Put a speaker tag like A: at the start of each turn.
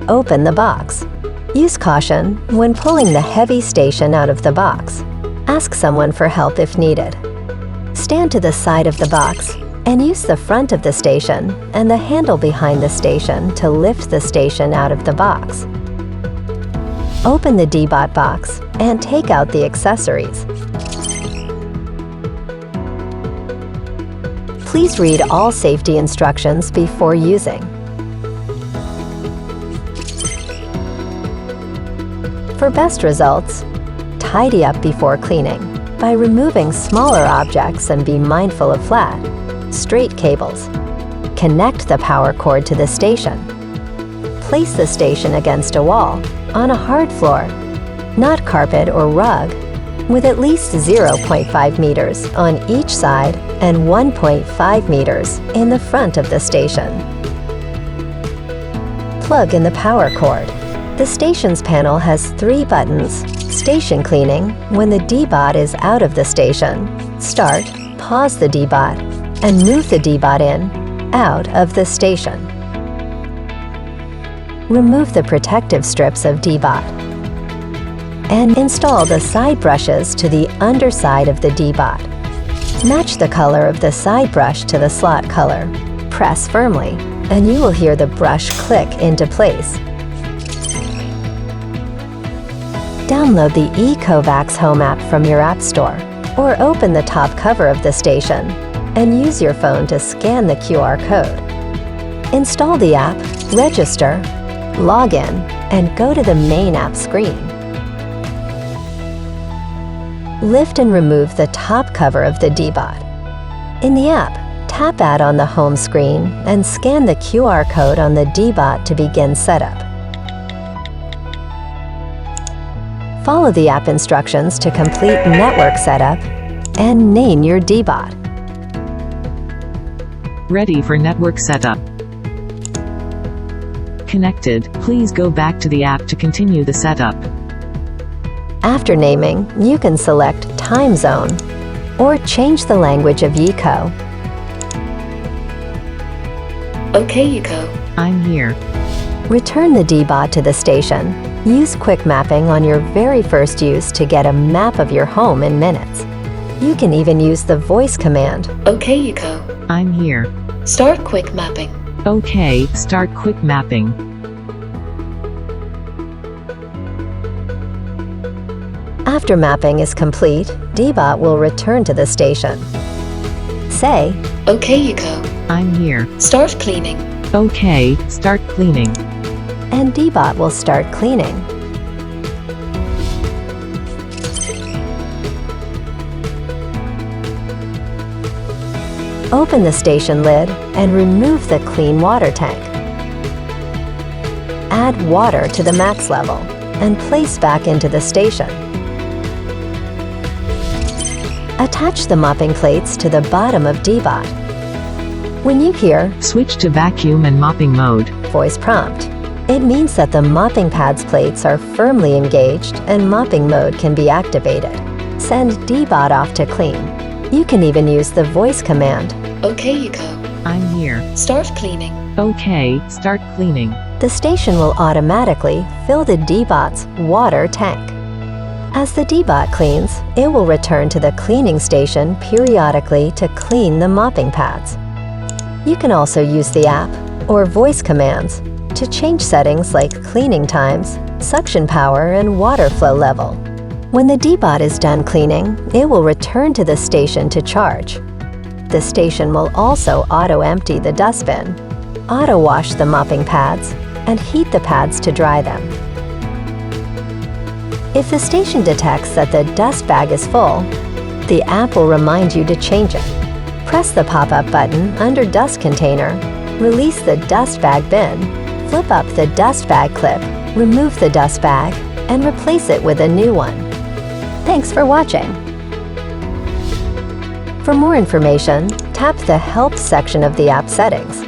A: Open the box. Use caution when pulling the heavy station out of the box. Ask someone for help if needed. Stand to the side of the box and use the front of the station and the handle behind the station to lift the station out of the box. Open the DEEBOT box and take out the accessories. Please read all safety instructions before using. For best results, tidy up before cleaning by removing smaller objects and be mindful of flat, straight cables. Connect the power cord to the station. Place the station against a wall on a hard floor, not carpet or rug, with at least 0.5 meters on each side and 1.5 meters in the front of the station. Plug in the power cord. The station's panel has 3 buttons: station cleaning when the DEEBOT is out of the station, start, pause the DEEBOT, and move the DEEBOT in, out of the station. Remove the protective strips of DEEBOT and install the side brushes to the underside of the DEEBOT. Match the color of the side brush to the slot color. Press firmly, and you will hear the brush click into place. Download the Ecovacs Home app from your app store, or open the top cover of the station and use your phone to scan the QR code. Install the app, register, log in, and go to the main app screen. Lift and remove the top cover of the DEEBOT. In the app, tap Add on the home screen and scan the QR code on the DEEBOT to begin setup. Follow the app instructions to complete network setup and name your DEEBOT.
B: Ready for network setup. Connected. Please go back to the app to continue the setup.
A: After naming, you can select Time Zone or change the language of Eco.
C: Okay, Eco.
B: I'm here.
A: Return the DEEBOT to the station. Use quick mapping on your very first use to get a map of your home in minutes. You can even use the voice command.
C: Okay, Eco.
B: I'm here.
C: Start quick mapping.
B: Okay, start quick mapping.
A: After mapping is complete, DEEBOT will return to the station. Say,
C: Okay, Eco.
B: I'm here.
C: Start cleaning.
B: Okay, start cleaning.
A: and DEEBOT will start cleaning. Open the station lid and remove the clean water tank. Add water to the max level and place back into the station. Attach the mopping plates to the bottom of DEEBOT. When you hear
B: Switch to vacuum and mopping mode.
A: voice prompt, it means that the mopping pads plates are firmly engaged and mopping mode can be activated. Send DEEBOT off to clean. You can even use the voice command.
C: Okay, Eco.
B: I'm here.
C: Start cleaning.
B: Okay, start cleaning.
A: The station will automatically fill the DEEBOT's water tank. As the DEEBOT cleans, it will return to the cleaning station periodically to clean the mopping pads. You can also use the app or voice commands to change settings like cleaning times, suction power, and water flow level. When the DEEBOT is done cleaning, it will return to the station to charge. The station will also auto-empty the dustbin, auto-wash the mopping pads, and heat the pads to dry them. If the station detects that the dust bag is full, the app will remind you to change it. Press the pop-up button under Dust Container, release the dust bag bin, flip up the dust bag clip, remove the dust bag, and replace it with a new one. Thanks for watching. For more information, tap the Help section of the app settings.